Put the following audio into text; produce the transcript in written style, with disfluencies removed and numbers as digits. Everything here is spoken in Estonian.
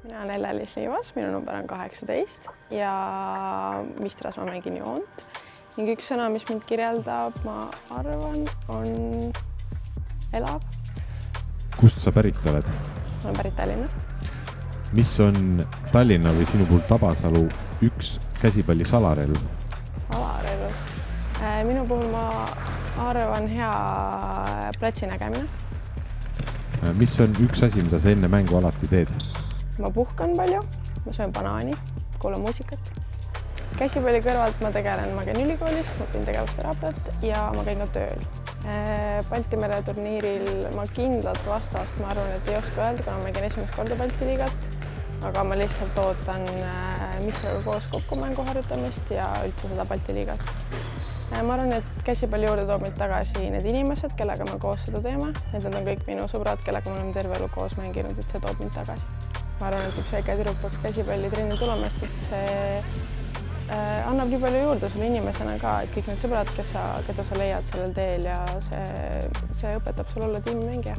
Mina olen Elle-Liis Liivas, minu number on 18 ja Mistras ma mängin joont. Ning üks sõna, mis mind kirjeldab, ma arvan, on elav. Kust sa pärit oled? Ma olen pärit Tallinnast. Mis on Tallinna või sinu puhul Tabasalu üks käsipalli salarelv? Salarelv. Minu puhul ma arvan hea platsi nägemine. Mis on üks asi, mida sa enne mängu alati teed? Ma puhkan palju, ma söön banaani, kuulan muusikat. Käsipalli kõrvalt ma käin ülikoolis, ma õpin tegevusteraapiat ja ma käin ka tööl. Balti mere turniiril ma kindlalt vastast, ma arvan, et ei oska öelda, kuna ma mängin esimest korda Balti liigat, aga ma lihtsalt ootan Mistraga koos kokkumängu harjutamist ja üldse seda Balti liigat. Ma arvan, et käsipalli juurde toob meid tagasi need inimesed, kellega me koos seda teeme. Need on kõik minu sõbrad, kellega me oleme terve elu koos mänginud, et see toob mind tagasi. Ma arvan, et üks väike tüdruk peaks käsipalli trenni tulemast, et see annab nii palju juurde sulle inimesena ka, et kõik need sõbrad, keda sa leiad sellel teel ja see õpetab sul olla tiimimängija.